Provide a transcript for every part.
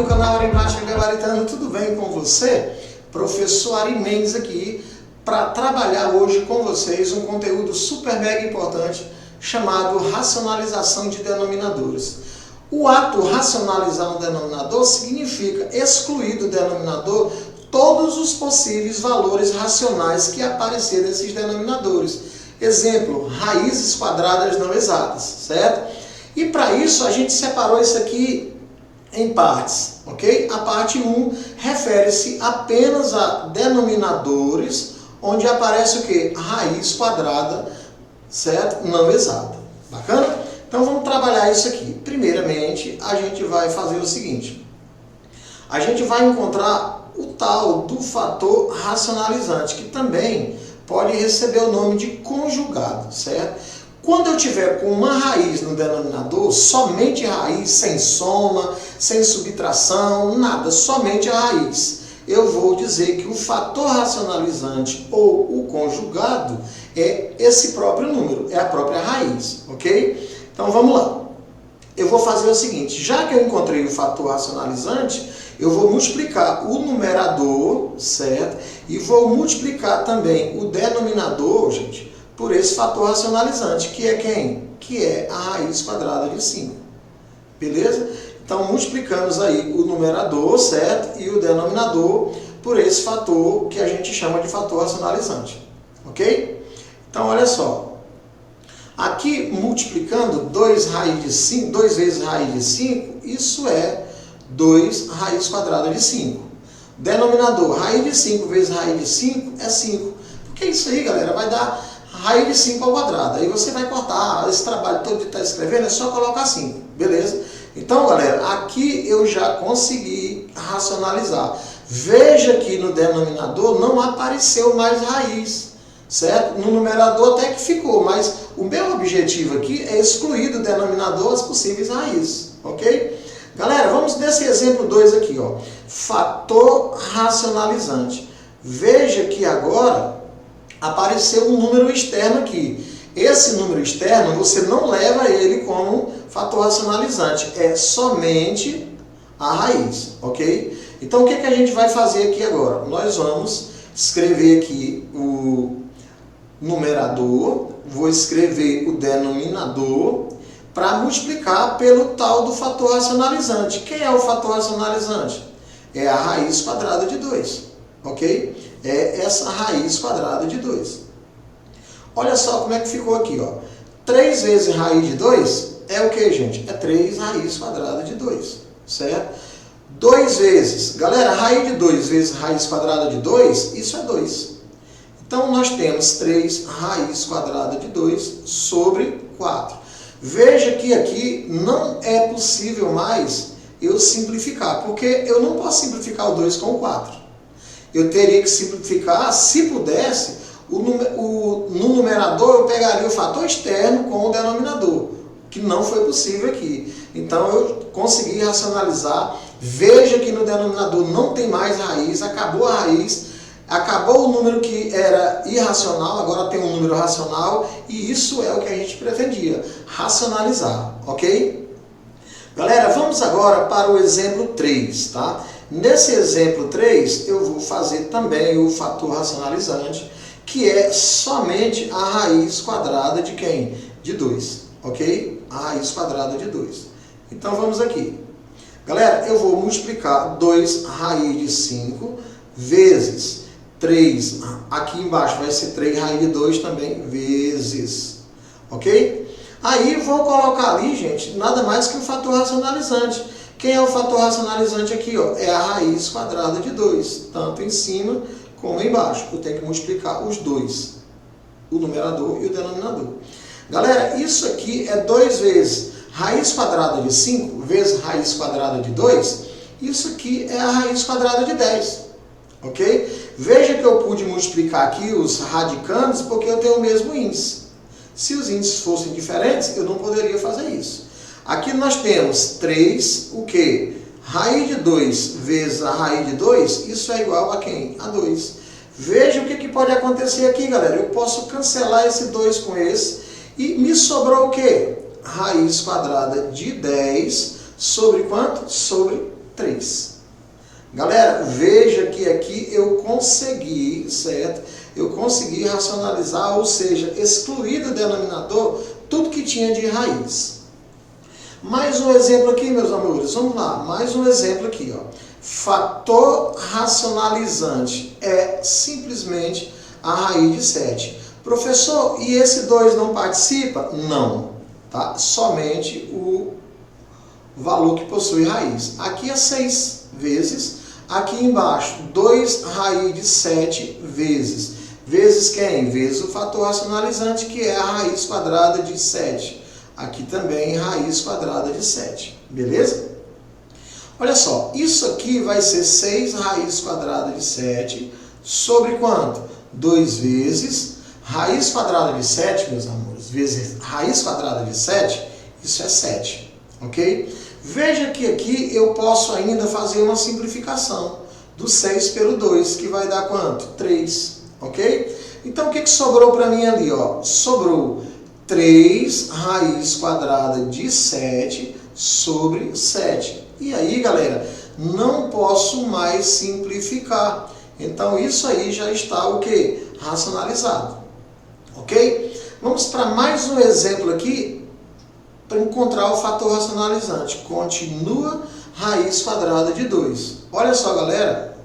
do canal Aritmética Gabaritana, tudo bem com você? Professor Ari Mendes aqui para trabalhar hoje com vocês um conteúdo super mega importante chamado racionalização de denominadores. O ato racionalizar um denominador significa excluir do denominador todos os possíveis valores racionais que aparecerem nesses denominadores. Exemplo, raízes quadradas não exatas, certo? E para isso a gente separou isso aqui em partes, ok? A parte 1 refere-se apenas a denominadores onde aparece o quê? Raiz quadrada, certo? Não exata. Bacana? Então vamos trabalhar isso aqui. Primeiramente, a gente vai fazer o seguinte. A gente vai encontrar o tal do fator racionalizante, que também pode receber o nome de conjugado, certo? Quando eu tiver com uma raiz no denominador, somente raiz, sem soma, sem subtração, nada, somente a raiz, eu vou dizer que o fator racionalizante ou o conjugado é esse próprio número, é a própria raiz, ok? Então vamos lá. Eu vou fazer o seguinte, já que eu encontrei o fator racionalizante, eu vou multiplicar o numerador, certo? E vou multiplicar também o denominador, gente, por esse fator racionalizante, que é quem? Que é a raiz quadrada de 5. Beleza? Então, multiplicamos aí o numerador, certo? E o denominador por esse fator que a gente chama de fator racionalizante. Ok? Então, olha só. Aqui, multiplicando 2 vezes raiz de 5, isso é 2 raiz quadrada de 5. Denominador, raiz de 5 vezes raiz de 5 é 5. Porque isso aí, galera, vai dar raiz de 5 ao quadrado. Aí você vai cortar esse trabalho todo que está escrevendo, é só colocar 5. Beleza? Então, galera, aqui eu já consegui racionalizar. Veja que no denominador não apareceu mais raiz, certo? No numerador até que ficou, mas o meu objetivo aqui é excluir do denominador as possíveis raízes, ok? Galera, vamos nesse exemplo 2 aqui, ó. Fator racionalizante. Veja que agora apareceu um número externo aqui. Esse número externo, você não leva ele como fator racionalizante, é somente a raiz, ok? Então, o que a gente vai fazer aqui agora? Nós vamos escrever aqui o numerador, vou escrever o denominador para multiplicar pelo tal do fator racionalizante. Quem é o fator racionalizante? É a raiz quadrada de 2, ok? É essa raiz quadrada de 2. Olha só como é que ficou aqui, ó. 3 vezes raiz de 2 é o que, gente? É 3 raiz quadrada de 2, certo? 2 vezes, galera, raiz de 2 vezes raiz quadrada de 2, isso é 2. Então, nós temos 3 raiz quadrada de 2 sobre 4. Veja que aqui não é possível mais eu simplificar, porque eu não posso simplificar o 2 com o 4. Eu teria que simplificar, se pudesse, no numerador eu pegaria o fator externo com o denominador, que não foi possível aqui. Então eu consegui racionalizar. Veja que no denominador não tem mais raiz, acabou a raiz, acabou o número que era irracional, agora tem um número racional, e isso é o que a gente pretendia, racionalizar, ok? Galera, vamos agora para o exemplo 3, tá? Nesse exemplo 3, eu vou fazer também o fator racionalizante, que é somente a raiz quadrada de quem? De 2, ok? A raiz quadrada de 2. Então, vamos aqui. Galera, eu vou multiplicar 2 raiz de 5 vezes 3. Aqui embaixo vai ser 3 raiz de 2 também, vezes. Ok? Aí, vou colocar ali, gente, nada mais que o fator racionalizante. Quem é o fator racionalizante aqui? Ó? É a raiz quadrada de 2, tanto em cima como embaixo. Eu tenho que multiplicar os dois, o numerador e o denominador. Galera, isso aqui é 2 vezes raiz quadrada de 5 vezes raiz quadrada de 2. Isso aqui é a raiz quadrada de 10. Ok? Veja que eu pude multiplicar aqui os radicandos porque eu tenho o mesmo índice. Se os índices fossem diferentes, eu não poderia fazer isso. Aqui nós temos 3, o quê? Raiz de 2 vezes a raiz de 2, isso é igual a quem? A 2. Veja o que pode acontecer aqui, galera. Eu posso cancelar esse 2 com esse e me sobrou o quê? Raiz quadrada de 10 sobre quanto? Sobre 3. Galera, veja que aqui eu consegui, certo? Eu consegui racionalizar, ou seja, excluir do denominador tudo que tinha de raiz. Mais um exemplo aqui, meus amores, vamos lá, mais um exemplo aqui, ó. Fator racionalizante é simplesmente a raiz de 7. Professor, e esse 2 não participa? Não, tá? Somente o valor que possui raiz. Aqui é 6 vezes, aqui embaixo 2 raiz de 7 vezes. Vezes quem? Vezes o fator racionalizante, que é a raiz quadrada de 7. Aqui também raiz quadrada de 7. Beleza? Olha só, isso aqui vai ser 6 raiz quadrada de 7 sobre quanto? 2 vezes raiz quadrada de 7, meus amores, vezes raiz quadrada de 7, isso é 7. Ok? Veja que aqui eu posso ainda fazer uma simplificação do 6 pelo 2, que vai dar quanto? 3. Ok? Então, o que sobrou para mim ali? Ó? Sobrou 3 raiz quadrada de 7 sobre 7. E aí, galera, não posso mais simplificar. Então, isso aí já está o quê? Racionalizado. Ok? Vamos para mais um exemplo aqui para encontrar o fator racionalizante. Continua raiz quadrada de 2. Olha só, galera.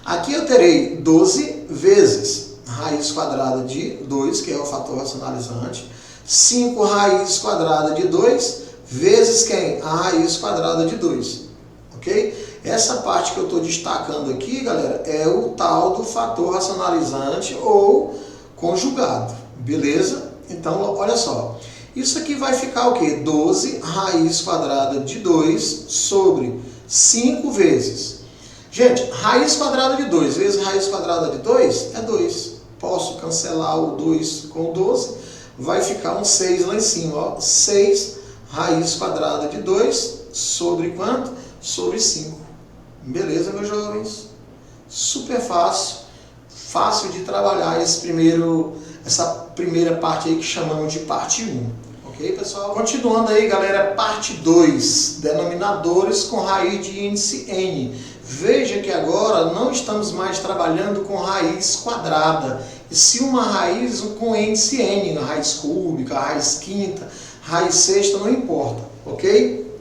Aqui eu terei 12 vezes raiz quadrada de 2, que é o fator racionalizante, 5 raiz quadrada de 2, vezes quem? A raiz quadrada de 2. Ok? Essa parte que eu estou destacando aqui, galera, é o tal do fator racionalizante ou conjugado. Beleza? Então, olha só. Isso aqui vai ficar o quê? 12 raiz quadrada de 2 sobre 5 vezes. Gente, raiz quadrada de 2 vezes raiz quadrada de 2 é 2. Posso cancelar o 2 com o 12. Vai ficar um 6 lá em cima. Ó. 6 raiz quadrada de 2 sobre quanto? Sobre 5. Beleza, meus jovens? Super fácil. Fácil de trabalhar essa primeira parte aí que chamamos de parte 1. Ok, pessoal? Continuando aí, galera, parte 2. Denominadores com raiz de índice n. Veja que agora não estamos mais trabalhando com raiz quadrada, e sim uma raiz com índice n, raiz cúbica, raiz quinta, raiz sexta, não importa, ok?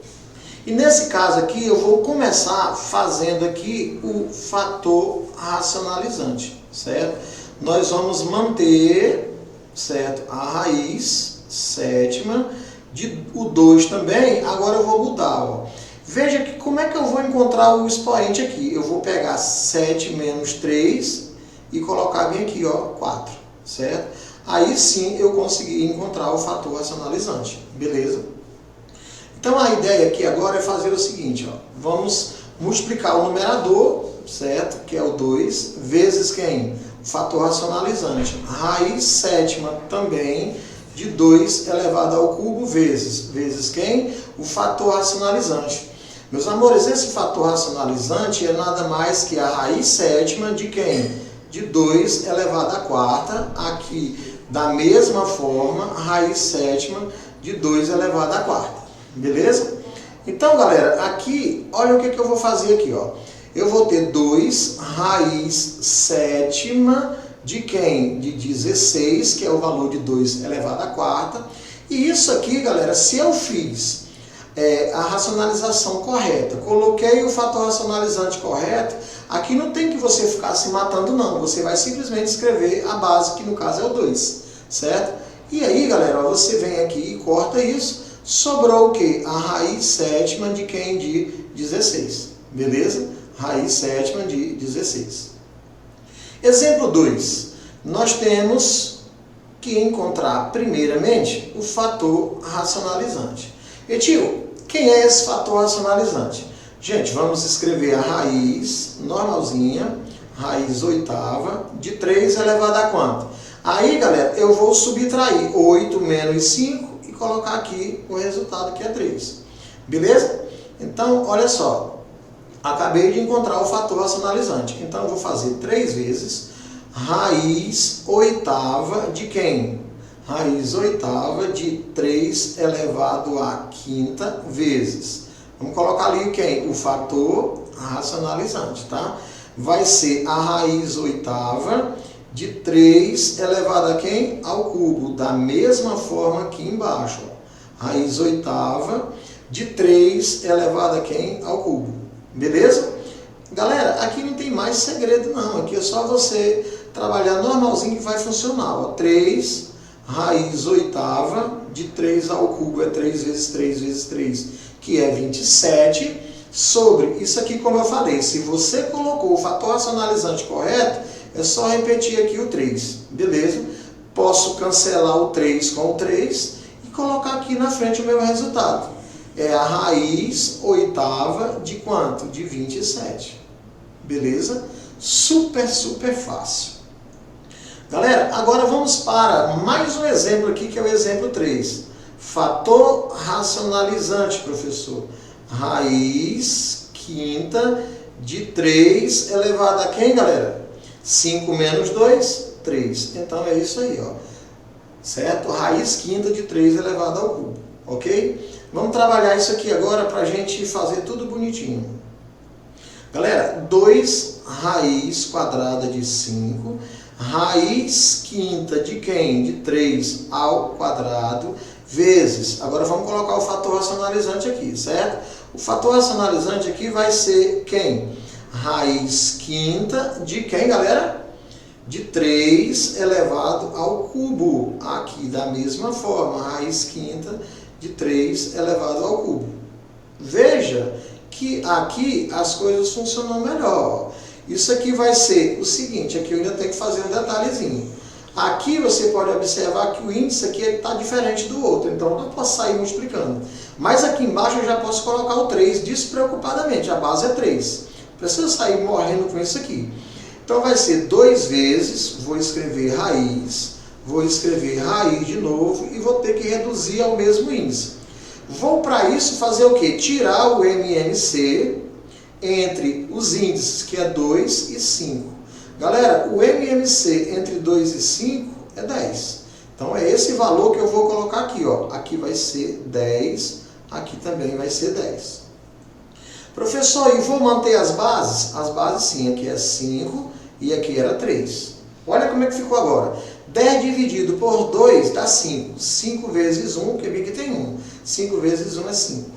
E nesse caso aqui eu vou começar fazendo aqui o fator racionalizante, certo? Nós vamos manter, certo, a raiz sétima, o 2 também, agora eu vou mudar, ó. Veja que como é que eu vou encontrar o expoente aqui. Eu vou pegar 7 menos 3 e colocar bem aqui, ó, 4, certo? Aí sim eu consegui encontrar o fator racionalizante, beleza? Então a ideia aqui agora é fazer o seguinte, ó. Vamos multiplicar o numerador, certo? Que é o 2, vezes quem? O fator racionalizante. Raiz sétima também de 2 elevado ao cubo vezes quem? O fator racionalizante. Meus amores, esse fator racionalizante é nada mais que a raiz sétima de quem? De 2 elevado à quarta, aqui da mesma forma, a raiz sétima de 2 elevado à quarta. Beleza? Então, galera, aqui, olha o que eu vou fazer aqui, ó. Eu vou ter 2 raiz sétima de quem? De 16, que é o valor de 2 elevado à quarta. E isso aqui, galera, se eu fiz a racionalização correta, coloquei o fator racionalizante correto, aqui não tem que você ficar se matando não, você vai simplesmente escrever a base, que no caso é o 2, certo? E aí, galera, você vem aqui e corta isso, sobrou o quê? A raiz sétima de quem? De 16, beleza? Raiz sétima de 16. Exemplo 2, nós temos que encontrar primeiramente o fator racionalizante. E tio, quem é esse fator racionalizante? Gente, vamos escrever a raiz normalzinha, raiz oitava, de 3 elevado a quanto? Aí, galera, eu vou subtrair 8 menos 5 e colocar aqui o resultado que é 3. Beleza? Então, olha só. Acabei de encontrar o fator racionalizante. Então, eu vou fazer 3 vezes raiz oitava de quem? Raiz oitava de 3 elevado à quinta vezes. Vamos colocar ali quem? O fator racionalizante, tá? Vai ser a raiz oitava de 3 elevado a quem? Ao cubo. Da mesma forma aqui embaixo. Ó. Raiz oitava de 3 elevado a quem? Ao cubo. Beleza? Galera, aqui não tem mais segredo não. Aqui é só você trabalhar normalzinho que vai funcionar. Ó. 3 raiz oitava de 3 ao cubo é 3 vezes 3 vezes 3, que é 27. Sobre isso aqui, como eu falei, se você colocou o fator racionalizante correto, é só repetir aqui o 3, beleza? Posso cancelar o 3 com o 3 e colocar aqui na frente o meu resultado. É a raiz oitava de quanto? De 27, beleza? Super, super fácil. Galera, agora vamos para mais um exemplo aqui, que é o exemplo 3. Fator racionalizante, professor. Raiz quinta de 3 elevado a quem, galera? 5 menos 2, 3. Então é isso aí, ó. Certo? Raiz quinta de 3 elevado ao cubo. Ok? Vamos trabalhar isso aqui agora para a gente fazer tudo bonitinho. Galera, 2 raiz quadrada de 5, raiz quinta de quem? De 3 ao quadrado, vezes. Agora vamos colocar o fator racionalizante aqui, certo? O fator racionalizante aqui vai ser quem? Raiz quinta de quem, galera? De 3 elevado ao cubo. Aqui, da mesma forma, raiz quinta de 3 elevado ao cubo. Veja que aqui as coisas funcionam melhor. Isso aqui vai ser o seguinte, aqui eu ainda tenho que fazer um detalhezinho. Aqui você pode observar que o índice aqui está diferente do outro, então eu não posso sair multiplicando. Mas aqui embaixo eu já posso colocar o 3 despreocupadamente, a base é 3. Não precisa sair morrendo com isso aqui. Então vai ser 2 vezes, vou escrever raiz de novo e vou ter que reduzir ao mesmo índice. Vou para isso fazer o quê? Tirar o MMC entre os índices, que é 2 e 5. Galera, o MMC entre 2 e 5 é 10. Então é esse valor que eu vou colocar aqui, ó. Aqui vai ser 10, aqui também vai ser 10. Professor, e vou manter as bases? As bases sim, aqui é 5 e aqui era 3. Olha como é que ficou agora. 10 dividido por 2 dá 5. 5 vezes 1, que aqui tem 1. 5 vezes 1 é 5.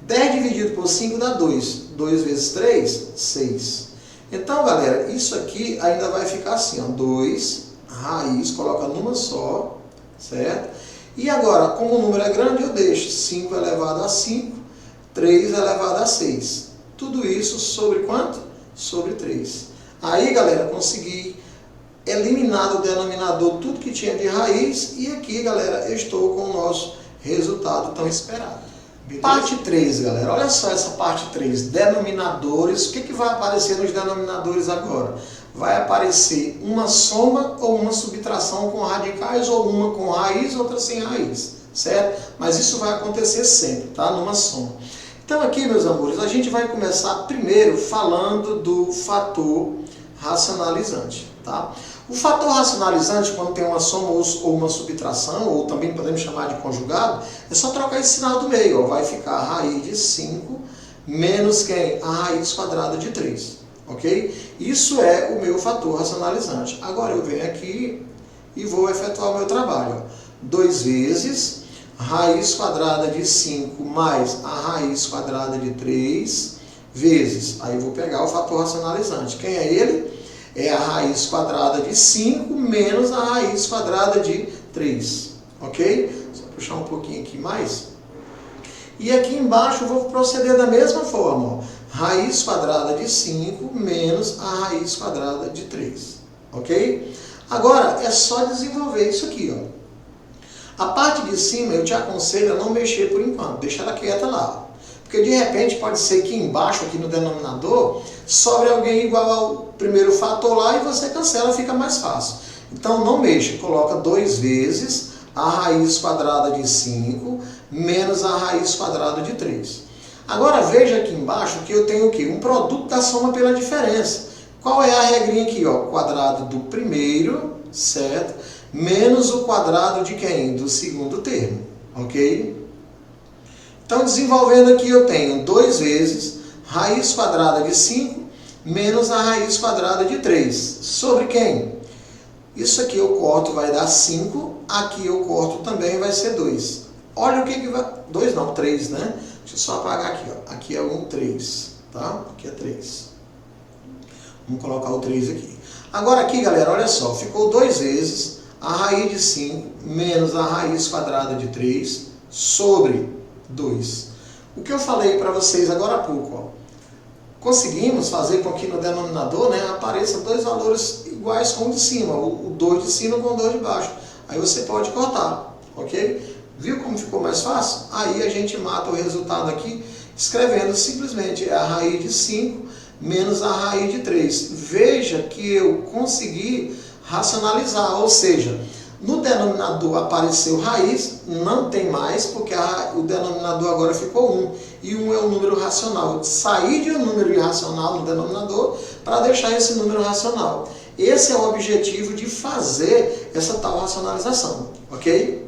10 dividido por 5 dá 2. 2 vezes 3, 6. Então, galera, isso aqui ainda vai ficar assim, ó, 2, raiz, coloca numa só, certo? E agora, como o número é grande, eu deixo 5 elevado a 5, 3 elevado a 6. Tudo isso sobre quanto? Sobre 3. Aí, galera, consegui eliminar do denominador tudo que tinha de raiz e aqui, galera, eu estou com o nosso resultado tão esperado. Beleza? Parte 3, galera. Olha só essa parte 3. Denominadores. O que vai aparecer nos denominadores agora? Vai aparecer uma soma ou uma subtração com radicais, ou uma com raiz, outra sem raiz. Certo? Mas isso vai acontecer sempre, tá? Numa soma. Então aqui, meus amores, a gente vai começar primeiro falando do fator racionalizante, tá? O fator racionalizante, quando tem uma soma ou uma subtração, ou também podemos chamar de conjugado, é só trocar esse sinal do meio. Ó. Vai ficar a raiz de 5 menos quem? A raiz quadrada de 3. Ok? Isso é o meu fator racionalizante. Agora eu venho aqui e vou efetuar o meu trabalho. 2 vezes raiz quadrada de 5 mais a raiz quadrada de 3 vezes. Aí eu vou pegar o fator racionalizante. Quem é ele? É a raiz quadrada de 5 menos a raiz quadrada de 3. Ok? Só puxar um pouquinho aqui mais. E aqui embaixo eu vou proceder da mesma forma. Ó. Raiz quadrada de 5 menos a raiz quadrada de 3. Ok? Agora é só desenvolver isso aqui. Ó. A parte de cima eu te aconselho a não mexer por enquanto. Deixa ela quieta lá. Porque de repente pode ser que embaixo, aqui no denominador, sobre alguém igual ao primeiro fator lá e você cancela, fica mais fácil. Então não mexa, coloca 2 vezes a raiz quadrada de 5 menos a raiz quadrada de 3. Agora veja aqui embaixo que eu tenho o quê? Um produto da soma pela diferença. Qual é a regrinha aqui? Ó? Quadrado do primeiro, certo? Menos o quadrado de quem? Do segundo termo, ok? Então, desenvolvendo aqui, eu tenho 2 vezes raiz quadrada de 5 menos a raiz quadrada de 3. Sobre quem? Isso aqui eu corto, vai dar 5. Aqui eu corto também, vai ser 2. Olha o que vai... 2 não, 3, né? Deixa eu só apagar aqui, ó. Aqui é 1, 3, tá? Aqui é 3. Vamos colocar o 3 aqui. Agora aqui, galera, olha só. Ficou 2 vezes a raiz de 5 menos a raiz quadrada de 3 sobre 2. O que eu falei para vocês agora há pouco, ó. Conseguimos fazer com que no denominador, né, apareça 2 valores iguais com o de cima, o 2 de cima com o 2 de baixo. Aí você pode cortar, ok? Viu como ficou mais fácil? Aí a gente mata o resultado aqui, escrevendo simplesmente a raiz de 5 menos a raiz de 3. Veja que eu consegui racionalizar, ou seja, no denominador apareceu raiz, não tem mais, porque o denominador agora ficou 1. E 1 é um número racional. Eu saí de um número irracional no denominador para deixar esse número racional. Esse é o objetivo de fazer essa tal racionalização, ok?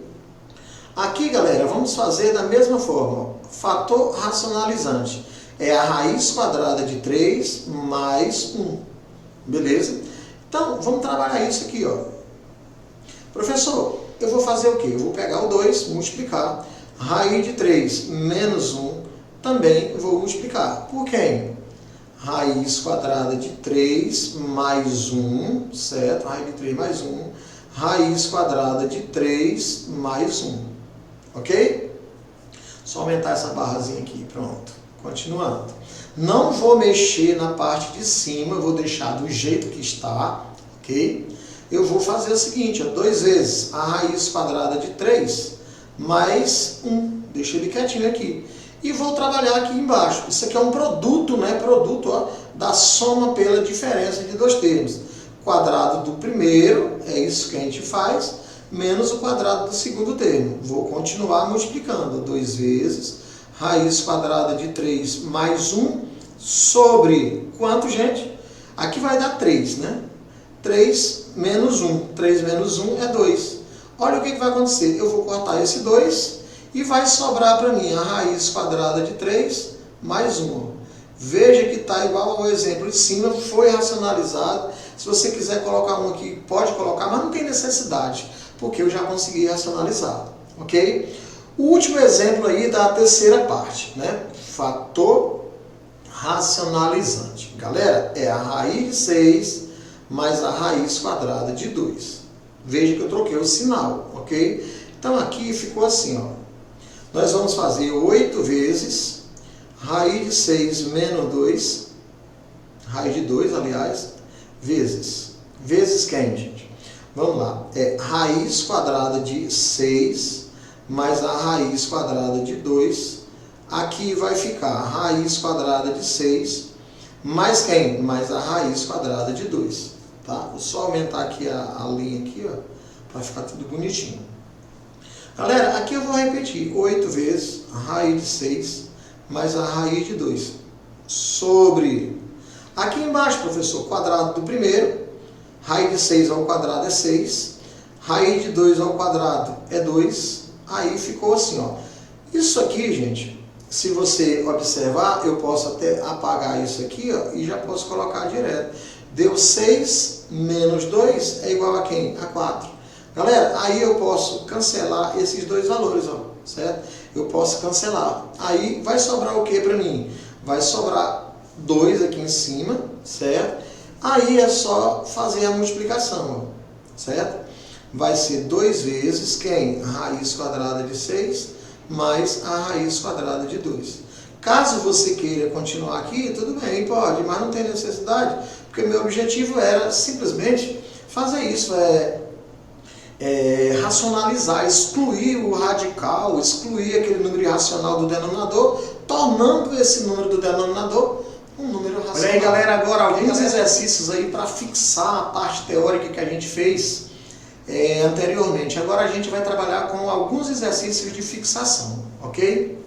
Aqui, galera, vamos fazer da mesma forma. Fator racionalizante é a raiz quadrada de 3 mais 1. Beleza? Então, vamos trabalhar isso aqui, ó. Professor, eu vou fazer o quê? Eu vou pegar o 2, multiplicar. Raiz de 3 menos 1, também vou multiplicar. Por quem? Raiz quadrada de 3 mais 1, certo? Raiz de 3 mais 1. Raiz quadrada de 3 mais 1. Ok? Só aumentar essa barrazinha aqui, pronto. Continuando. Não vou mexer na parte de cima, eu vou deixar do jeito que está, ok? Eu vou fazer o seguinte, ó, 2 vezes a raiz quadrada de 3 mais 1. Deixa ele quietinho aqui. E vou trabalhar aqui embaixo. Isso aqui é um produto, né? Produto, ó, da soma pela diferença de 2 termos. Quadrado do primeiro, é isso que a gente faz, menos o quadrado do segundo termo. Vou continuar multiplicando. 2 vezes raiz quadrada de 3 mais 1 sobre quanto, gente? Aqui vai dar 3, né? 3 menos 1. 3 menos 1 é 2. Olha o que vai acontecer. Eu vou cortar esse 2 e vai sobrar para mim a raiz quadrada de 3 mais 1. Veja que está igual ao exemplo de cima, foi racionalizado. Se você quiser colocar um aqui, pode colocar, mas não tem necessidade, porque eu já consegui racionalizar, ok? O último exemplo aí da terceira parte, né? Fator racionalizante. Galera, é a raiz de 6 mais a raiz quadrada de 2. Veja que eu troquei o sinal, ok? Então aqui ficou assim, ó. Nós vamos fazer 8 vezes raiz de 6 menos 2, raiz de 2, aliás, vezes. Vezes quem, gente? Vamos lá. É raiz quadrada de 6 mais a raiz quadrada de 2. Aqui vai ficar raiz quadrada de 6 mais quem? Mais a raiz quadrada de 2. Tá? Vou só aumentar aqui a linha aqui, ó, para ficar tudo bonitinho. Galera, aqui eu vou repetir. 8 vezes a raiz de 6 mais a raiz de 2 sobre... Aqui embaixo, professor, quadrado do primeiro. Raiz de 6 ao quadrado é 6. Raiz de 2 ao quadrado é 2. Aí ficou assim, ó. Isso aqui, gente, se você observar, eu posso até apagar isso aqui, ó, e já posso colocar direto. Deu 6 menos 2 é igual a quem? A 4. Galera, aí eu posso cancelar esses dois valores, ó, certo? Eu posso cancelar. Aí vai sobrar o que para mim? Vai sobrar 2 aqui em cima, certo? Aí é só fazer a multiplicação, ó, certo? Vai ser 2 vezes quem? Raiz quadrada de 6 mais a raiz quadrada de 2. Caso você queira continuar aqui, tudo bem, pode, mas não tem necessidade, porque meu objetivo era simplesmente fazer isso, racionalizar, excluir o radical, excluir aquele número irracional do denominador, tornando esse número do denominador um número racional. Olha aí, galera, agora alguns exercícios aí para fixar a parte teórica que a gente fez anteriormente. Agora a gente vai trabalhar com alguns exercícios de fixação, ok?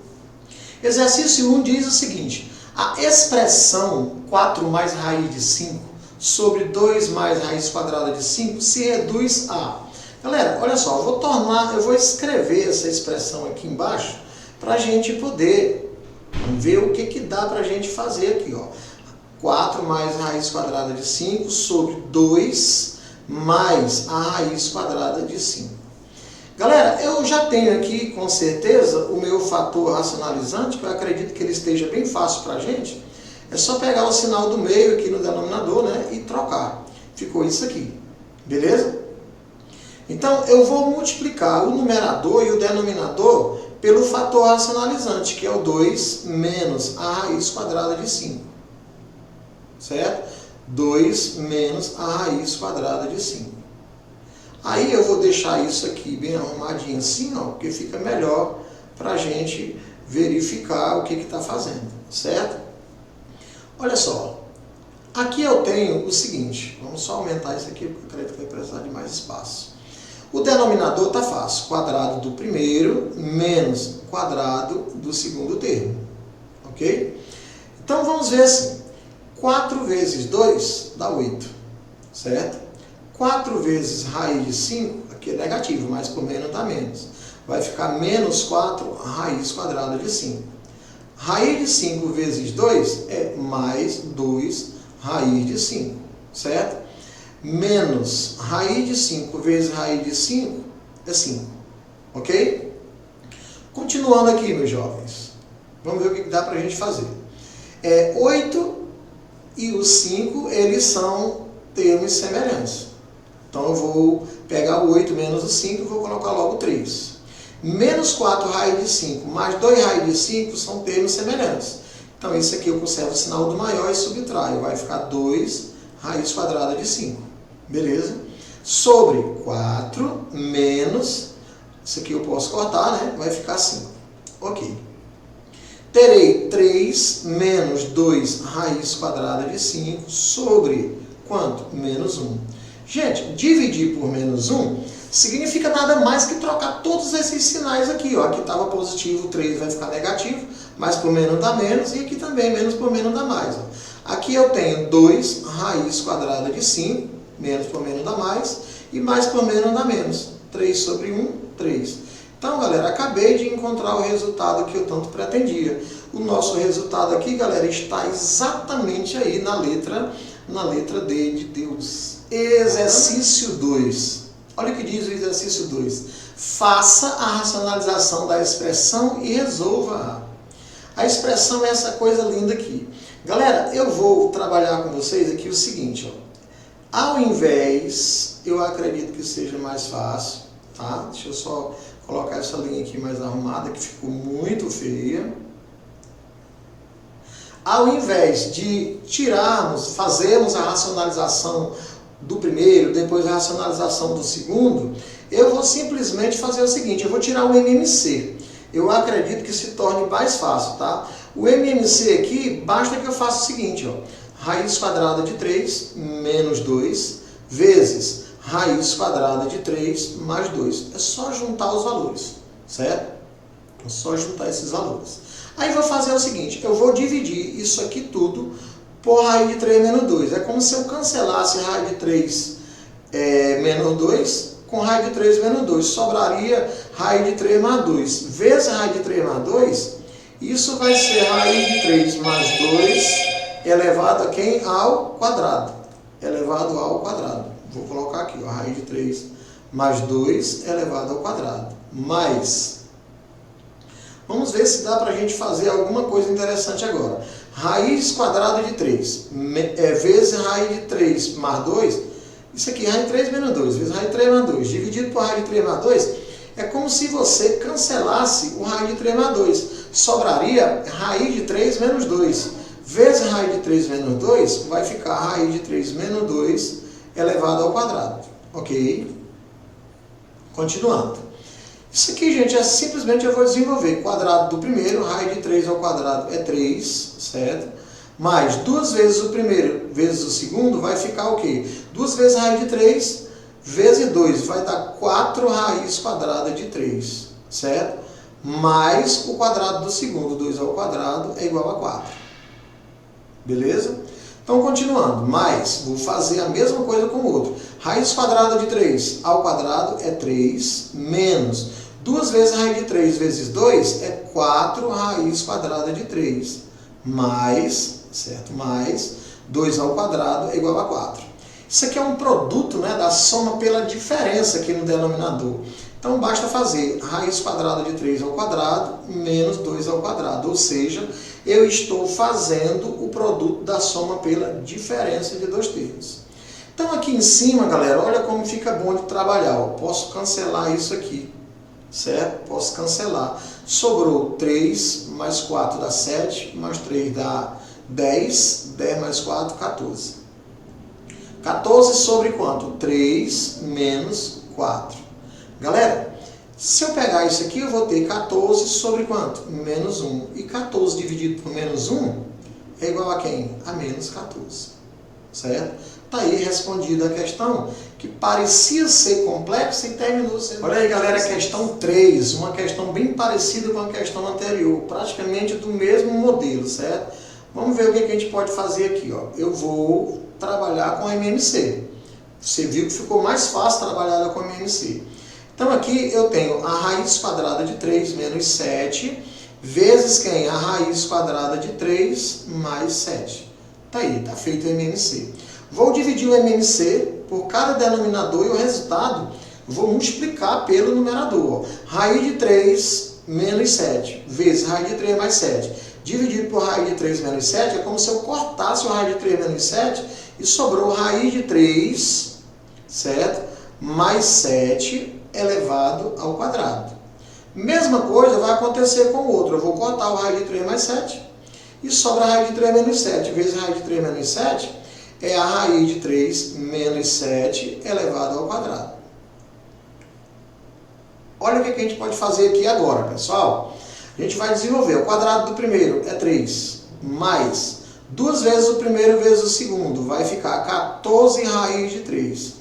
Exercício 1 diz o seguinte: a expressão 4 mais raiz de 5 sobre 2 mais raiz quadrada de 5 se reduz a... Galera, olha só, eu vou escrever essa expressão aqui embaixo para a gente poder ver o que dá para a gente fazer aqui, ó. 4 mais a raiz quadrada de 5 sobre 2 mais a raiz quadrada de 5. Galera, eu já tenho aqui com certeza o meu fator racionalizante, que eu acredito que ele esteja bem fácil para a gente. É só pegar o sinal do meio aqui no denominador, né, e trocar. Ficou isso aqui, beleza? Então, eu vou multiplicar o numerador e o denominador pelo fator racionalizante, que é o 2 menos a raiz quadrada de 5. Certo? 2 menos a raiz quadrada de 5. Aí eu vou deixar isso aqui bem arrumadinho assim, ó, porque fica melhor para a gente verificar o que está fazendo, certo? Olha só, aqui eu tenho o seguinte, vamos só aumentar isso aqui, porque eu acredito que vai precisar de mais espaço. O denominador está fácil, quadrado do primeiro menos quadrado do segundo termo, ok? Então vamos ver assim. 4 vezes 2 dá 8, certo? 4 vezes raiz de 5, aqui é negativo, mais por menos dá menos. Vai ficar menos 4 raiz quadrada de 5. Raiz de 5 vezes 2 é mais 2 raiz de 5, certo? Menos raiz de 5 vezes raiz de 5 é 5, ok? Continuando aqui, meus jovens. Vamos ver o que dá para a gente fazer. 8 e os 5, eles são termos semelhantes. Então eu vou pegar o 8 menos o 5 e vou colocar logo 3. Menos 4 raiz de 5 mais 2 raiz de 5 são termos semelhantes. Então esse aqui eu conservo o sinal do maior e subtraio. Vai ficar 2 raiz quadrada de 5. Beleza? Sobre 4 menos, isso aqui eu posso cortar, né? Vai ficar 5. Ok. Terei 3 menos 2 raiz quadrada de 5 sobre quanto? Menos 1. Gente, dividir por menos 1 significa nada mais que trocar todos esses sinais aqui. Ó. Aqui estava positivo, 3 vai ficar negativo, mais por menos dá menos, e aqui também menos por menos dá mais. Ó. Aqui eu tenho 2 raiz quadrada de 5, menos por menos dá mais, e mais por menos dá menos. 3 sobre 1, 3. Então, galera, acabei de encontrar o resultado que eu tanto pretendia. O nosso resultado aqui, galera, está exatamente aí na letra D de Deus. Exercício 2. Olha o que diz o exercício 2. Faça a racionalização da expressão e resolva. A expressão é essa coisa linda aqui. Galera, eu vou trabalhar com vocês aqui o seguinte. Ó. Ao invés, eu acredito que seja mais fácil, tá? Deixa eu só colocar essa linha aqui mais arrumada, que ficou muito feia. Ao invés de fazermos a racionalização do primeiro, depois a racionalização do segundo, eu vou simplesmente fazer o seguinte, eu vou tirar o MMC. Eu acredito que se torne mais fácil, tá? O MMC aqui, basta que eu faça o seguinte, ó, raiz quadrada de 3 menos 2 vezes raiz quadrada de 3 mais 2. É só juntar os valores, certo? É só juntar esses valores. Aí vou fazer o seguinte, eu vou dividir isso aqui tudo por raiz de 3 menos 2. É como se eu cancelasse raiz de 3 menos 2 com raiz de 3 menos 2. Sobraria raiz de 3 mais 2. Vezes raiz de 3 mais 2, isso vai ser raiz de 3 mais 2 elevado a quem? Ao quadrado. Elevado ao quadrado. Vou colocar aqui, ó, raiz de 3 mais 2 elevado ao quadrado. Mais... Vamos ver se dá para a gente fazer alguma coisa interessante agora. Raiz quadrada de 3 vezes raiz de 3 mais 2. Isso aqui, raiz de 3 menos 2, vezes raiz de 3 mais 2. Dividido por raiz de 3 mais 2, é como se você cancelasse o raiz de 3 mais 2. Sobraria raiz de 3 menos 2. Vezes raiz de 3 menos 2, vai ficar raiz de 3 menos 2 elevado ao quadrado. Ok? Continuando. Isso aqui, gente, é simplesmente eu vou desenvolver quadrado do primeiro, raiz de 3 ao quadrado é 3, certo? Mais 2 vezes o primeiro vezes o segundo vai ficar o quê? 2 vezes raiz de 3 vezes 2 vai dar 4 raiz quadrada de 3, certo? Mais o quadrado do segundo, 2 ao quadrado é igual a 4. Beleza? Então, continuando, mais, vou fazer a mesma coisa com o outro. Raiz quadrada de 3 ao quadrado é 3, menos 2 vezes a raiz de 3 vezes 2 é 4 raiz quadrada de 3. Mais, certo? Mais 2 ao quadrado é igual a 4. Isso aqui é um produto, né, da soma pela diferença aqui no denominador. Então basta fazer raiz quadrada de 3 ao quadrado menos 2 ao quadrado. Ou seja, eu estou fazendo o produto da soma pela diferença de dois termos. Então aqui em cima, galera, olha como fica bom de trabalhar. Ó. Posso cancelar isso aqui, certo? Posso cancelar. Sobrou 3 mais 4 dá 7, mais 3 dá 10, 10 mais 4, 14. 14 sobre quanto? 3 menos 4. Galera, se eu pegar isso aqui, eu vou ter 14 sobre quanto? Menos 1. E 14 dividido por menos 1 é igual a quem? A menos 14. Certo? Está aí respondida a questão, que parecia ser complexa e terminou sendo... Olha aí, galera, a questão 3, uma questão bem parecida com a questão anterior, praticamente do mesmo modelo, certo? Vamos ver o que a gente pode fazer aqui. Ó. Eu vou trabalhar com a MMC. Você viu que ficou mais fácil trabalhar com a MMC. Então aqui eu tenho a raiz quadrada de 3 menos 7, vezes quem? A raiz quadrada de 3 mais 7. Está aí, está feito o MMC. Vou dividir o MMC por cada denominador e o resultado vou multiplicar pelo numerador. Raiz de 3 menos 7 vezes raiz de 3 mais 7. Dividido por raiz de 3 menos 7 é como se eu cortasse o raiz de 3 menos 7 e sobrou raiz de 3, certo? Mais 7 elevado ao quadrado. Mesma coisa vai acontecer com o outro. Eu vou cortar o raiz de 3 mais 7 e sobra a raiz de 3 menos 7 vezes a raiz de 3 menos 7 é a raiz de 3 menos 7 elevado ao quadrado. Olha o que a gente pode fazer aqui agora, pessoal. A gente vai desenvolver. O quadrado do primeiro é 3, mais 2 vezes o primeiro vezes o segundo. Vai ficar 14 raiz de 3.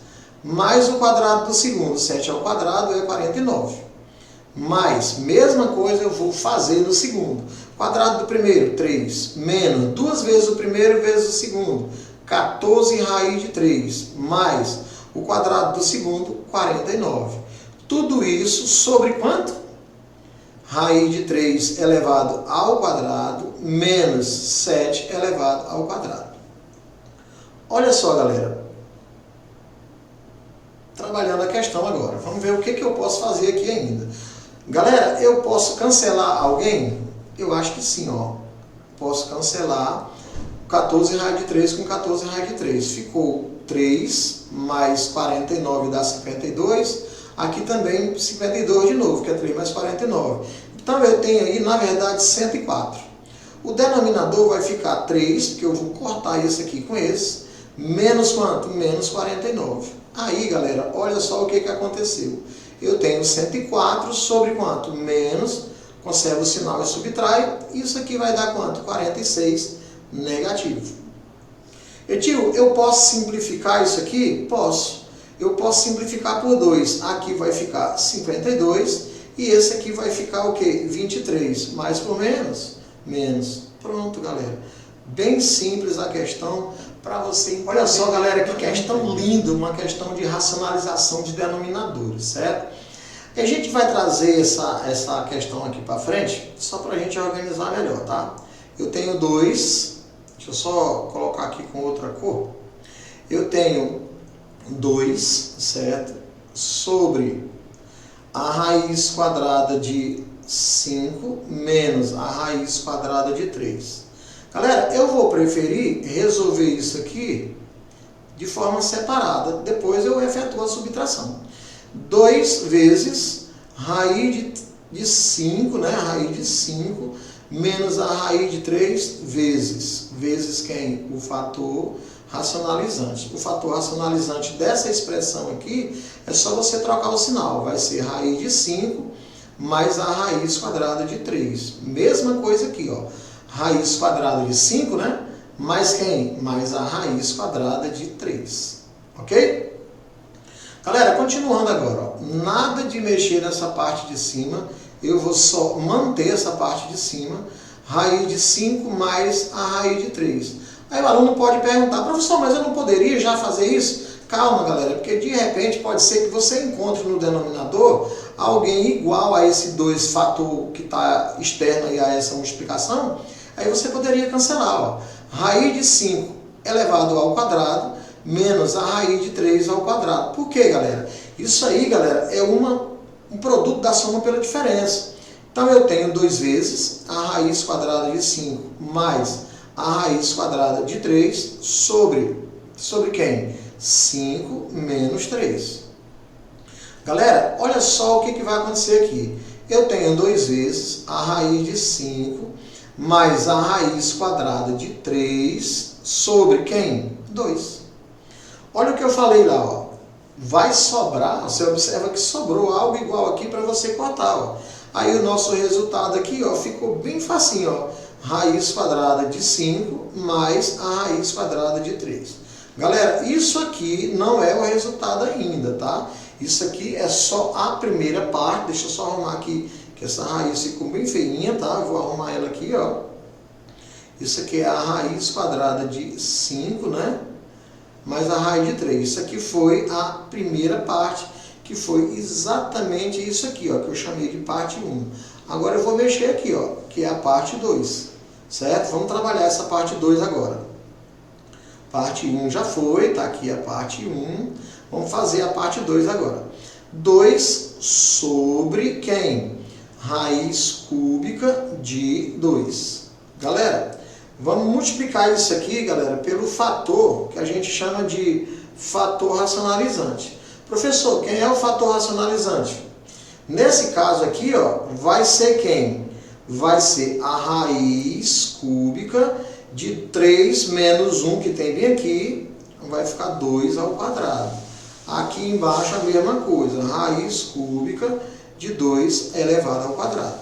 Mais o quadrado do segundo, 7 ao quadrado é 49. Mais, mesma coisa eu vou fazer no segundo. Quadrado do primeiro, 3, menos 2 vezes o primeiro vezes o segundo. 14 raiz de 3, mais o quadrado do segundo, 49. Tudo isso sobre quanto? Raiz de 3 elevado ao quadrado, menos 7 elevado ao quadrado. Olha só, galera. Trabalhando a questão agora. Vamos ver o que eu posso fazer aqui ainda. Galera, eu posso cancelar alguém? Eu acho que sim, ó. Posso cancelar 14 raiz de 3 com 14 raiz de 3. Ficou 3 mais 49 dá 52. Aqui também 52 de novo, que é 3 mais 49. Então eu tenho aí, na verdade, 104. O denominador vai ficar 3, porque eu vou cortar esse aqui com esse. Menos quanto? Menos 49. Aí, galera, olha só o que aconteceu. Eu tenho 104 sobre quanto? Menos, conservo o sinal e subtrai. Isso aqui vai dar quanto? 46 negativo. E tio, eu posso simplificar isso aqui? Posso. Eu posso simplificar por 2. Aqui vai ficar 52 e esse aqui vai ficar o quê? 23. Mais por menos? Menos. Pronto, galera. Bem simples a questão para você entender. Olha só, galera, que questão linda, uma questão de racionalização de denominadores, certo? E a gente vai trazer essa questão aqui para frente, só para a gente organizar melhor, tá? Eu tenho 2, deixa eu só colocar aqui com outra cor. Eu tenho 2, certo? Sobre a raiz quadrada de 5 menos a raiz quadrada de 3. Galera, eu vou preferir resolver isso aqui de forma separada. Depois eu efetuo a subtração. 2 vezes raiz de 5, né? Raiz de 5 menos a raiz de 3 vezes. Vezes quem? O fator racionalizante. O fator racionalizante dessa expressão aqui é só você trocar o sinal. Vai ser raiz de 5 mais a raiz quadrada de 3. Mesma coisa aqui, ó. Raiz quadrada de 5, né? Mais quem? Mais a raiz quadrada de 3. Ok? Galera, continuando agora. Ó. Nada de mexer nessa parte de cima. Eu vou só manter essa parte de cima. Raiz de 5 mais a raiz de 3. Aí o aluno pode perguntar, professor, mas eu não poderia já fazer isso? calma, galera, porque de repente pode ser que você encontre no denominador alguém igual a esse 2 fator que está externo aí a essa multiplicação. Aí você poderia cancelar, ó. Raiz de 5 elevado ao quadrado menos a raiz de 3 ao quadrado. Por quê, galera? Isso aí, galera, é um produto da soma pela diferença. Então eu tenho 2 vezes a raiz quadrada de 5 mais a raiz quadrada de 3 sobre quem? 5 menos 3. Galera, olha só o que vai acontecer aqui. Eu tenho 2 vezes a raiz de 5 mais a raiz quadrada de 3 sobre quem? 2. Olha o que eu falei lá, ó. Vai sobrar, você observa que sobrou algo igual aqui para você cortar, ó. Aí o nosso resultado aqui, ó, ficou bem facinho, ó. Raiz quadrada de 5 mais a raiz quadrada de 3. Galera, isso aqui não é o resultado ainda, tá? Isso aqui é só a primeira parte. Deixa eu só arrumar aqui, que essa raiz ficou bem feinha, tá? Eu vou arrumar ela aqui, ó. Isso aqui é a raiz quadrada de 5, né? Mais a raiz de 3. Isso aqui foi a primeira parte, que foi exatamente isso aqui, ó, que eu chamei de parte 1. Agora eu vou mexer aqui, ó, que é a parte 2, certo? Vamos trabalhar essa parte 2 agora. Parte 1 já foi, tá aqui a parte 1. Vamos fazer a parte 2 agora. 2 sobre quem? Raiz cúbica de 2. Galera, vamos multiplicar isso aqui, galera, pelo fator que a gente chama de fator racionalizante. Professor, quem é o fator racionalizante? Nesse caso aqui, ó, vai ser quem? Vai ser a raiz cúbica de 3 menos 1, que tem bem aqui, vai ficar 2 ao quadrado. Aqui embaixo a mesma coisa, raiz cúbica de 2 elevado ao quadrado.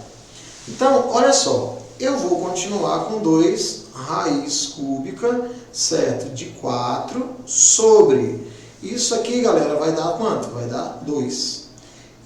Então, olha só, eu vou continuar com 2 raiz cúbica, certo, de 4 sobre... Isso aqui, galera, vai dar quanto? Vai dar 2.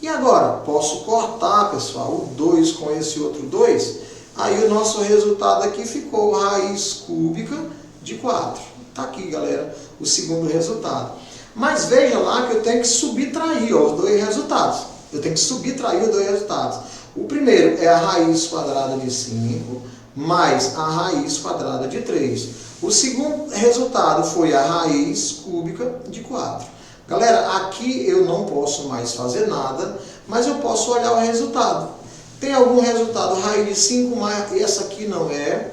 E agora, posso cortar, pessoal, o 2 com esse outro 2. Aí o nosso resultado aqui ficou raiz cúbica de 4. Está aqui, galera, o segundo resultado. Mas veja lá que eu tenho que subtrair, ó, os dois resultados. Eu tenho que subtrair os dois resultados. O primeiro é a raiz quadrada de 5 mais a raiz quadrada de 3. O segundo resultado foi a raiz cúbica de 4. Galera, aqui eu não posso mais fazer nada, mas eu posso olhar o resultado. Tem algum resultado? Raiz de 5 mais essa aqui não é.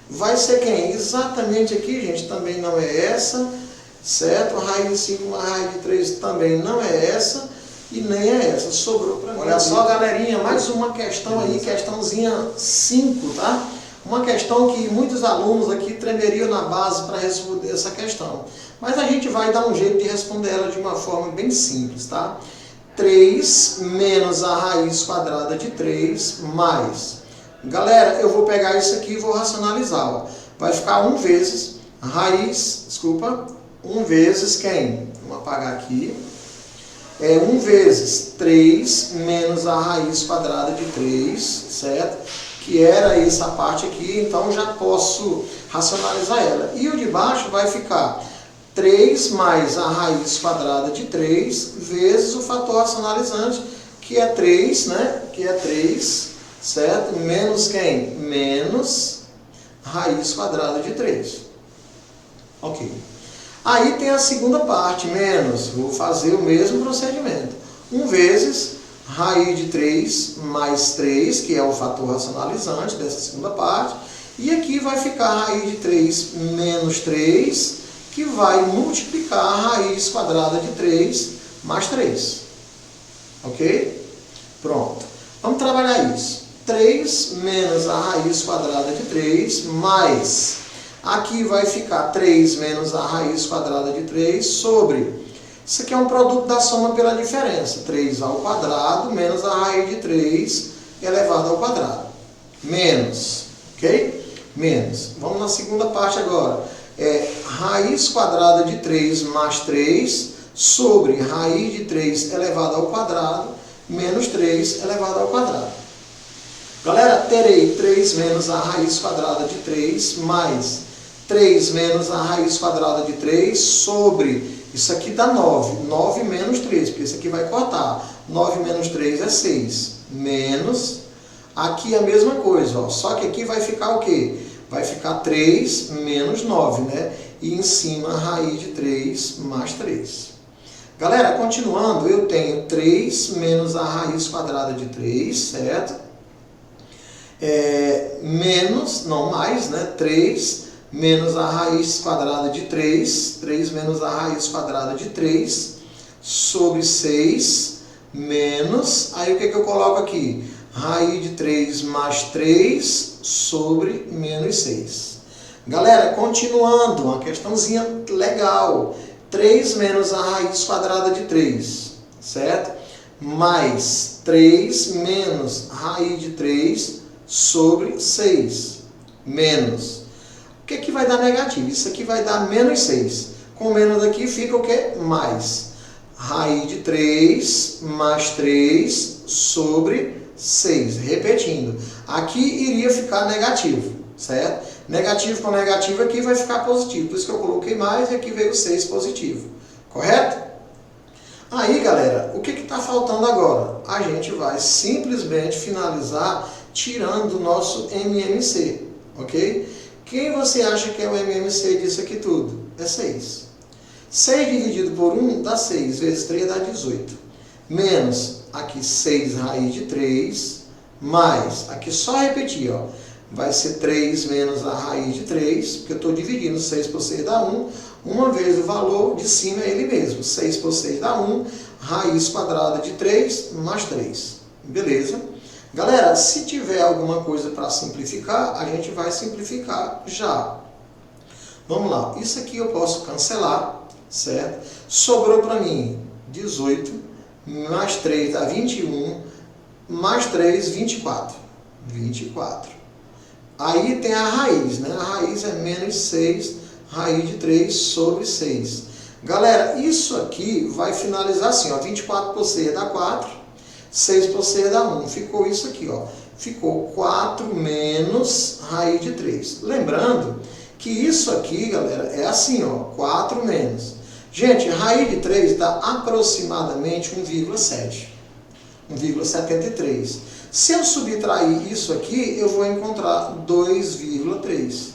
Vai ser quem? Exatamente aqui, gente, também não é essa. Certo? A raiz de 5 mais a raiz de 3 também não é essa. E nem é essa. Sobrou para mim. Olha só, galerinha, mais uma questão aí, questãozinha 5, tá? Uma questão que muitos alunos aqui tremeriam na base para responder essa questão. Mas a gente vai dar um jeito de responder ela de uma forma bem simples, tá? 3 menos a raiz quadrada de 3 mais... Galera, eu vou pegar isso aqui e vou racionalizar, ó. Vai ficar 1 vezes raiz... Desculpa. 1 vezes quem? Vamos apagar aqui. É 1 vezes 3 menos a raiz quadrada de 3, certo? Que era essa parte aqui, então já posso racionalizar ela. E o de baixo vai ficar 3 mais a raiz quadrada de 3 vezes o fator racionalizante, que é 3, né? Que é 3, certo? Menos quem? Menos raiz quadrada de 3. Ok. Aí tem a segunda parte, menos, vou fazer o mesmo procedimento. 1 vezes raiz de 3 mais 3, que é o fator racionalizante dessa segunda parte. E aqui vai ficar a raiz de 3 menos 3, que vai multiplicar a raiz quadrada de 3 mais 3. Ok? Pronto. Vamos trabalhar isso. 3 menos a raiz quadrada de 3 mais... Aqui vai ficar 3 menos a raiz quadrada de 3 sobre... Isso aqui é um produto da soma pela diferença. 3 ao quadrado menos a raiz de 3 elevado ao quadrado. Menos. Ok? Menos. Vamos na segunda parte agora. Raiz quadrada de 3 mais 3 sobre raiz de 3 elevado ao quadrado menos 3 elevado ao quadrado. Galera, terei 3 menos a raiz quadrada de 3 mais 3 menos a raiz quadrada de 3 sobre Isso aqui dá 9. 9 menos 3, porque isso aqui vai cortar. 9 menos 3 é 6. Menos, aqui é a mesma coisa, ó. Só que aqui vai ficar o quê? Vai ficar 3 menos 9, né? E em cima a raiz de 3 mais 3. Galera, continuando, eu tenho 3 menos a raiz quadrada de 3, certo? Menos, não mais, né? 3 menos a raiz quadrada de 3. 3 menos a raiz quadrada de 3 sobre 6 menos... Aí o que eu coloco aqui? Raiz de 3 mais 3 sobre menos 6. Galera, continuando, uma questãozinha legal. 3 menos a raiz quadrada de 3, certo? Mais 3 menos raiz de 3 sobre 6, menos. O que vai dar negativo? Isso aqui vai dar menos 6. Com menos aqui fica o quê? Mais. Raiz de 3 mais 3 sobre 6. Repetindo. Aqui iria ficar negativo, certo? Negativo com negativo aqui vai ficar positivo. Por isso que eu coloquei mais e aqui veio 6 positivo. Correto? Aí, galera, o que está faltando agora? A gente vai simplesmente finalizar tirando o nosso MMC. Ok? Quem você acha que é o MMC disso aqui tudo? É 6. 6 dividido por 1 dá 6. Vezes 3 dá 18. Menos, aqui 6 raiz de 3. Mais, aqui só repetir, ó. Vai ser 3 menos a raiz de 3, porque eu estou dividindo 6 por 6 dá 1. Uma vez o valor de cima é ele mesmo. 6 por 6 dá 1. Raiz quadrada de 3 mais 3. Beleza? Galera, se tiver alguma coisa para simplificar, a gente vai simplificar já. Vamos lá. Isso aqui eu posso cancelar, certo? Sobrou para mim 18, mais 3 dá 21, mais 3, 24. 24. Aí tem a raiz, né? A raiz é menos 6, raiz de 3 sobre 6. Galera, isso aqui vai finalizar assim, ó. 24 por 6 dá 4, 6 por 6 dá 1. Ficou isso aqui, ó. Ficou 4 menos raiz de 3. Lembrando que isso aqui, galera, é assim, ó. 4 menos. Gente, raiz de 3 dá aproximadamente 1,7. 1,73. Se eu subtrair isso aqui, eu vou encontrar 2,3.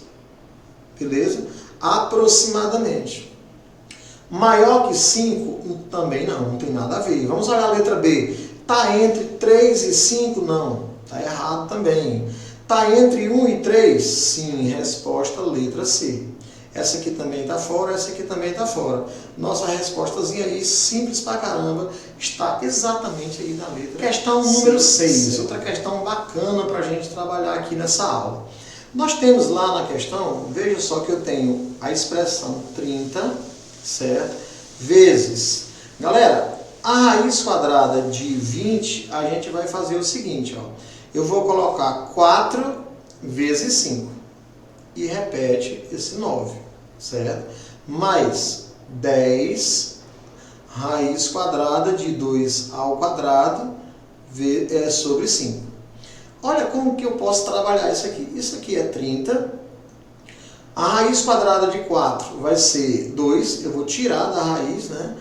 Beleza? Aproximadamente. Maior que 5? Também não tem nada a ver. Vamos olhar a letra B. Está entre 3 e 5? Não. Está errado também. Está entre 1 e 3? Sim. Resposta, letra C. Essa aqui também está fora, essa aqui também está fora. Nossa respostazinha aí, simples pra caramba, está exatamente aí na letra. Questão número 6. Outra questão bacana para a gente trabalhar aqui nessa aula. Nós temos lá na questão, veja só que eu tenho a expressão 30, certo? Vezes. Galera, a raiz quadrada de 20, a gente vai fazer o seguinte, ó. Eu vou colocar 4 vezes 5. E repete esse 9, certo? Mais 10 raiz quadrada de 2 ao quadrado sobre 5. Olha como que eu posso trabalhar isso aqui. Isso aqui é 30. A raiz quadrada de 4 vai ser 2. Eu vou tirar da raiz, né?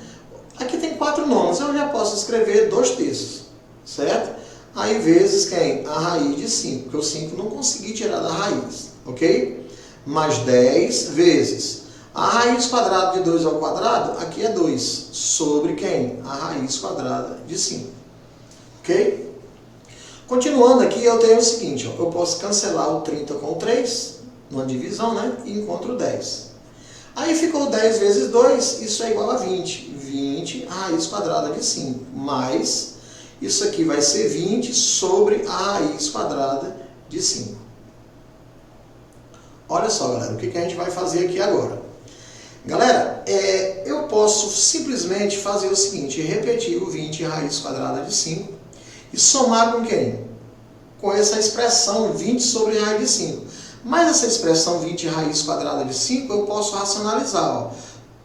Aqui tem 4 nonos. Eu já posso escrever 2/3, certo? Aí vezes quem? A raiz de 5, porque o 5 não consegui tirar da raiz, ok? Mais 10 vezes a raiz quadrada de 2 ao quadrado, aqui é 2, sobre quem? A raiz quadrada de 5. Ok? Continuando aqui, eu tenho o seguinte, ó, eu posso cancelar o 30 com o 3, numa divisão, né? E encontro 10. Aí ficou 10 vezes 2, isso é igual a 20. 20, raiz quadrada de 5, mais, isso aqui vai ser 20 sobre a raiz quadrada de 5. Olha só, galera, o que a gente vai fazer aqui agora. Galera, eu posso simplesmente fazer o seguinte, repetir o 20 raiz quadrada de 5 e somar com quem? Com essa expressão 20 sobre raiz de 5. Mas essa expressão 20 raiz quadrada de 5 eu posso racionalizar. Ó.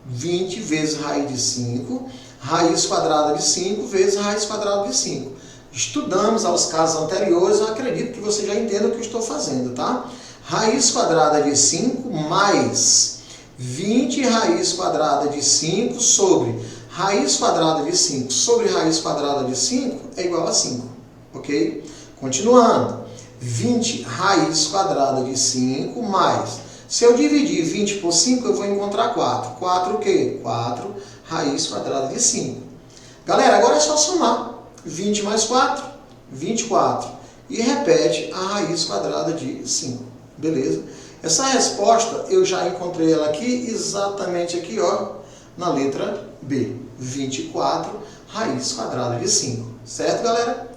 20 vezes raiz de 5, raiz quadrada de 5 vezes raiz quadrada de 5. Estudamos aos casos anteriores, eu acredito que você já entenda o que eu estou fazendo, tá? Raiz quadrada de 5 mais 20 raiz quadrada de 5 sobre raiz quadrada de 5 sobre raiz quadrada de 5 é igual a 5, ok? Continuando, 20 raiz quadrada de 5 mais, se eu dividir 20 por 5, eu vou encontrar 4. 4 o quê? 4 raiz quadrada de 5. Galera, agora é só somar. 20 mais 4, 24. E repete a raiz quadrada de 5. Beleza? Essa resposta eu já encontrei ela aqui, exatamente aqui, ó, na letra B. 24 raiz quadrada de 5. Certo, galera?